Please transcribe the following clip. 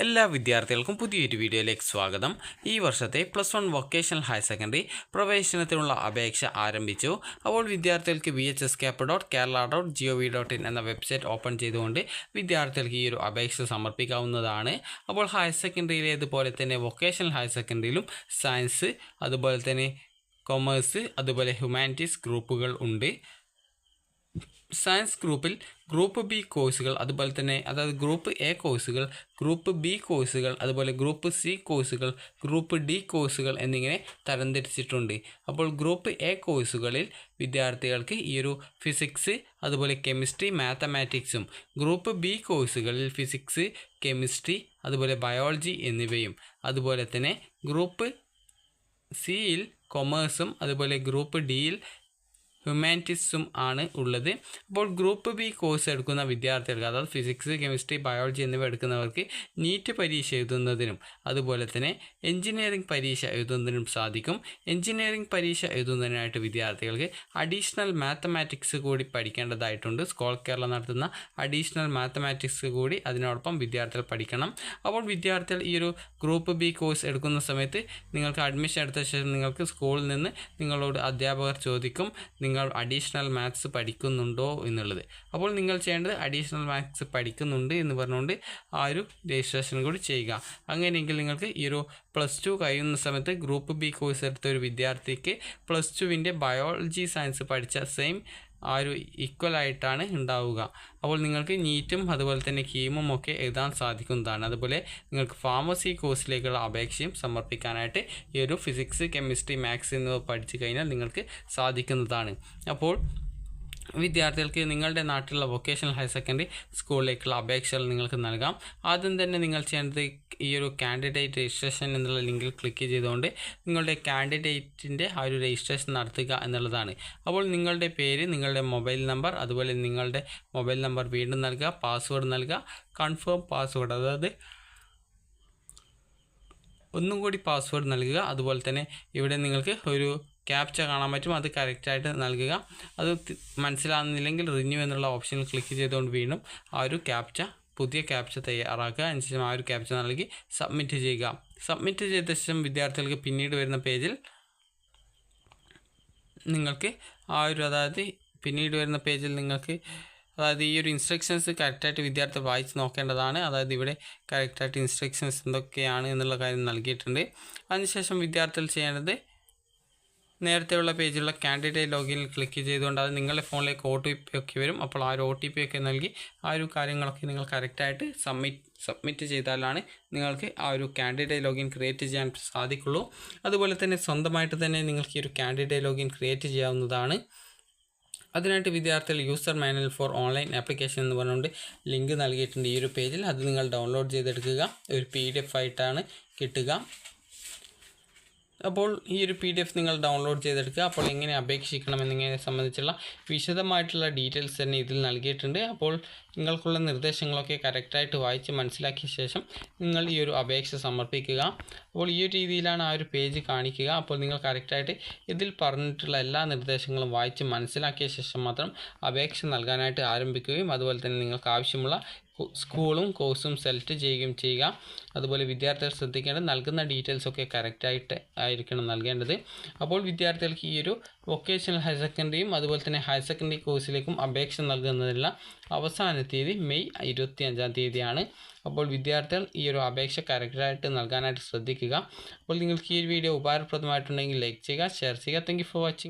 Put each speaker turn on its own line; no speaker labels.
എല്ലാ വിദ്യാർത്ഥികൾക്കും പുതിയൊരു വീഡിയോയിലേക്ക് സ്വാഗതം. ഈ വർഷത്തെ +1 വൊക്കേഷണൽ ഹയർ സെക്കൻഡറി പ്രവേശനത്തിനുള്ള അപേക്ഷ ആരംഭിച്ചു. അപ്പോൾ വിദ്യാർത്ഥികൾക്ക് vhscap.kerala.gov.in എന്ന വെബ്സൈറ്റ് ഓപ്പൺ ചെയ്തുകൊണ്ട് വിദ്യാർത്ഥികൾക്ക് ഈ ഒരു അപേക്ഷ സമർപ്പിക്കാവുന്നതാണ്. അപ്പോൾ ഹയർ സെക്കൻഡറിയിലേതുപോലെ തന്നെ വൊക്കേഷണൽ ഹയർ സെക്കൻഡറിയിലും സയൻസ്, അതുപോലെ തന്നെ കൊമേഴ്സ്, അതുപോലെ ഹ്യൂമാനിറ്റീസ് ഗ്രൂപ്പുകൾ ഉണ്ട്. സയൻസ് ഗ്രൂപ്പിൽ ഗ്രൂപ്പ് ബി കോഴ്സുകൾ, അതുപോലെ തന്നെ അതായത് ഗ്രൂപ്പ് എ കോഴ്സുകൾ, ഗ്രൂപ്പ് ബി കോഴ്സുകൾ, അതുപോലെ ഗ്രൂപ്പ് സി കോഴ്സുകൾ, ഗ്രൂപ്പ് ഡി കോഴ്സുകൾ എന്നിങ്ങനെ തരംതിരിച്ചിട്ടുണ്ട്. അപ്പോൾ ഗ്രൂപ്പ് എ കോഴ്സുകളിൽ വിദ്യാർത്ഥികൾക്ക് ഈ ഒരു ഫിസിക്സ്, അതുപോലെ കെമിസ്ട്രി, മാത്തമാറ്റിക്സും, ഗ്രൂപ്പ് ബി കോഴ്സുകളിൽ ഫിസിക്സ്, കെമിസ്ട്രി, അതുപോലെ ബയോളജി എന്നിവയും, അതുപോലെ തന്നെ ഗ്രൂപ്പ് സിയിൽ കൊമേഴ്സും, അതുപോലെ ഗ്രൂപ്പ് ഡിയിൽ ഹ്യൂമാനിറ്റീസും ആണ് ഉള്ളത്. അപ്പോൾ ഗ്രൂപ്പ് ബി കോഴ്സ് എടുക്കുന്ന വിദ്യാർത്ഥികൾക്ക്, അതായത് ഫിസിക്സ്, കെമിസ്ട്രി, ബയോളജി എന്നിവ എടുക്കുന്നവർക്ക് നീറ്റ് പരീക്ഷ എഴുതുന്നതിനും അതുപോലെ തന്നെ എഞ്ചിനീയറിംഗ് പരീക്ഷ എഴുതുന്നതിനും സാധിക്കും. എഞ്ചിനീയറിംഗ് പരീക്ഷ എഴുതുന്നതിനായിട്ട് വിദ്യാർത്ഥികൾക്ക് അഡീഷണൽ മാത്തമാറ്റിക്സ് കൂടി പഠിക്കേണ്ടതായിട്ടുണ്ട്. സ്കോൾ കേരള നടത്തുന്ന അഡീഷണൽ മാത്തമാറ്റിക്സ് കൂടി അതിനോടൊപ്പം വിദ്യാർത്ഥികൾ പഠിക്കണം. അപ്പോൾ വിദ്യാർത്ഥികൾ ഈ ഒരു ഗ്രൂപ്പ് ബി കോഴ്സ് എടുക്കുന്ന സമയത്ത് നിങ്ങൾക്ക് അഡ്മിഷൻ എടുത്ത ശേഷം നിങ്ങൾക്ക് സ്കൂളിൽ നിന്ന് നിങ്ങളോട് അധ്യാപകർ ചോദിക്കും നിങ്ങൾ അഡീഷണൽ മാത്സ് പഠിക്കുന്നുണ്ടോ എന്നുള്ളത്. അപ്പോൾ നിങ്ങൾ ചെയ്യേണ്ടത് അഡീഷണൽ മാത്സ് പഠിക്കുന്നുണ്ട് എന്ന് പറഞ്ഞുകൊണ്ട് ആ ഒരു രജിസ്ട്രേഷൻ കൂടി ചെയ്യുക. അങ്ങനെയെങ്കിൽ നിങ്ങൾക്ക് ഈ ഒരു +2 കഴിയുന്ന സമയത്ത് ഗ്രൂപ്പ് ബി കോഴ്സ് എടുത്ത ഒരു വിദ്യാർത്ഥിക്ക് +2വിൻ്റെ ബയോളജി സയൻസ് പഠിച്ച സെയിം ആ ഒരു ഈക്വൽ ആയിട്ടാണ് ഉണ്ടാവുക. അപ്പോൾ നിങ്ങൾക്ക് നീറ്റും അതുപോലെ തന്നെ കീമും ഒക്കെ എഴുതാൻ സാധിക്കുന്നതാണ്. അതുപോലെ നിങ്ങൾക്ക് ഫാർമസി കോഴ്സിലേക്കുള്ള അപേക്ഷയും സമർപ്പിക്കാനായിട്ട് ഈ ഒരു ഫിസിക്സ്, കെമിസ്ട്രി, മാത്സ് എന്നിവ പഠിച്ചു കഴിഞ്ഞാൽ നിങ്ങൾക്ക് സാധിക്കുന്നതാണ്. അപ്പോൾ വിദ്യാർത്ഥികൾക്ക് നിങ്ങളുടെ നാട്ടിലുള്ള വൊക്കേഷണൽ ഹയർ സെക്കൻഡറി സ്കൂളിലേക്കുള്ള അപേക്ഷകൾ നിങ്ങൾക്ക് നൽകാം. ആദ്യം തന്നെ നിങ്ങൾ ചെയ്യേണ്ടത് ഈ ഒരു കാൻഡിഡേറ്റ് രജിസ്ട്രേഷൻ എന്നുള്ള ലിങ്കിൽ ക്ലിക്ക് ചെയ്തുകൊണ്ട് നിങ്ങളുടെ കാൻഡിഡേറ്റിൻ്റെ ആ ഒരു രജിസ്ട്രേഷൻ നടത്തുക എന്നുള്ളതാണ്. അപ്പോൾ നിങ്ങളുടെ പേര്, നിങ്ങളുടെ മൊബൈൽ നമ്പർ, അതുപോലെ നിങ്ങളുടെ മൊബൈൽ നമ്പർ വീണ്ടും നൽകുക, പാസ്വേഡ് നൽകുക, കൺഫേം പാസ്വേഡ്, അതായത് ഒന്നും കൂടി പാസ്വേഡ് നൽകുക. അതുപോലെ തന്നെ ഇവിടെ നിങ്ങൾക്ക് ഒരു ക്യാപ്ച കാണാൻ പറ്റും, അത് കറക്റ്റായിട്ട് നൽകുക. അത് മനസ്സിലാകുന്നില്ലെങ്കിൽ റിന്യൂ എന്നുള്ള ഓപ്ഷനിൽ ക്ലിക്ക് ചെയ്തുകൊണ്ട് വീണ്ടും ആ ഒരു പുതിയ ക്യാപ്ച തയ്യാറാക്കുക. അതിനുശേഷം ആ ഒരു ക്യാപ്ച നൽകി സബ്മിറ്റ് ചെയ്യുക. സബ്മിറ്റ് ചെയ്ത ശേഷം വിദ്യാർത്ഥികൾക്ക് പിന്നീട് വരുന്ന പേജിൽ നിങ്ങൾക്ക് അതായത് ഈ ഒരു ഇൻസ്ട്രക്ഷൻസ് കറക്റ്റായിട്ട് വിദ്യാർത്ഥി വായിച്ച് നോക്കേണ്ടതാണ്. അതായത് ഇവിടെ കറക്റ്റായിട്ട് ഇൻസ്ട്രക്ഷൻസ് എന്തൊക്കെയാണ് എന്നുള്ള കാര്യം നൽകിയിട്ടുണ്ട്. അതിനുശേഷം വിദ്യാർത്ഥികൾ ചെയ്യേണ്ടത് നേരത്തെയുള്ള പേജിലുള്ള കാൻഡിഡേറ്റ് ലോഗിനിൽ ക്ലിക്ക് ചെയ്തുകൊണ്ട് അത് നിങ്ങളുടെ ഫോണിലേക്ക് OTP ഒക്കെ വരും. അപ്പോൾ ആ ഒരു OTP ഒക്കെ നൽകി ആ ഒരു കാര്യങ്ങളൊക്കെ നിങ്ങൾ കറക്റ്റായിട്ട് സബ്മിറ്റ് ചെയ്താലാണ് നിങ്ങൾക്ക് ആ ഒരു കാൻഡിഡേറ്റ് ലോഗിൻ ക്രിയേറ്റ് ചെയ്യാൻ സാധിക്കുള്ളൂ. അതുപോലെ തന്നെ സ്വന്തമായിട്ട് തന്നെ നിങ്ങൾക്ക് ഈ ഒരു കാൻഡിഡേറ്റ് ലോഗിൻ ക്രിയേറ്റ് ചെയ്യാവുന്നതാണ്. അതിനായിട്ട് വിദ്യാർത്ഥികൾ user manual for online application എന്ന് പറഞ്ഞുകൊണ്ട് ലിങ്ക് നൽകിയിട്ടുണ്ട് ഈ ഒരു പേജിൽ. അത് നിങ്ങൾ ഡൗൺലോഡ് ചെയ്തെടുക്കുക. ഒരു PDF ആയിട്ടാണ് കിട്ടുക. അപ്പോൾ ഈ ഒരു PDF നിങ്ങൾ ഡൗൺലോഡ് ചെയ്തെടുക്കുക. അപ്പോൾ എങ്ങനെ അപേക്ഷിക്കണം എന്നിങ്ങനെ സംബന്ധിച്ചുള്ള വിശദമായിട്ടുള്ള ഡീറ്റെയിൽസ് തന്നെ ഇതിൽ നൽകിയിട്ടുണ്ട്. അപ്പോൾ നിങ്ങൾക്കുള്ള നിർദ്ദേശങ്ങളൊക്കെ കറക്റ്റായിട്ട് വായിച്ച് മനസ്സിലാക്കിയ ശേഷം നിങ്ങൾ ഈ ഒരു അപേക്ഷ സമർപ്പിക്കുക. അപ്പോൾ ഈ ഒരു രീതിയിലാണ് ആ ഒരു പേജ് കാണിക്കുക. അപ്പോൾ നിങ്ങൾ കറക്റ്റായിട്ട് ഇതിൽ പറഞ്ഞിട്ടുള്ള എല്ലാ നിർദ്ദേശങ്ങളും വായിച്ച് മനസ്സിലാക്കിയ ശേഷം മാത്രം അപേക്ഷ നൽകാനായിട്ട് ആരംഭിക്കുകയും അതുപോലെ തന്നെ നിങ്ങൾക്ക് ആവശ്യമുള്ള സ്കൂളും കോഴ്സും സെലക്ട് ചെയ്യുകയും ചെയ്യുക. അതുപോലെ വിദ്യാർത്ഥികൾ ശ്രദ്ധിക്കേണ്ടത് നൽകുന്ന ഡീറ്റെയിൽസൊക്കെ കറക്റ്റായിട്ട് ആയിരിക്കണം നൽകേണ്ടത്. അപ്പോൾ വിദ്യാർത്ഥികൾക്ക് ഈ ഒരു വൊക്കേഷണൽ ഹയർ സെക്കൻഡറിയും അതുപോലെ തന്നെ ഹയർ സെക്കൻഡറി കോഴ്സിലേക്കും അപേക്ഷ നൽകുന്നതിനുള്ള അവസാന തീയതി മെയ് 25-ാം തീയതിയാണ്. അപ്പോൾ വിദ്യാർത്ഥികൾ ഈ ഒരു അപേക്ഷ കറക്റ്റായിട്ട് നൽകാനായിട്ട് ശ്രദ്ധിക്കുക. അപ്പോൾ നിങ്ങൾക്ക് ഈ ഒരു വീഡിയോ ഉപകാരപ്രദമായിട്ടുണ്ടെങ്കിൽ ലൈക്ക് ചെയ്യുക, ഷെയർ ചെയ്യുക. Thank you for watching.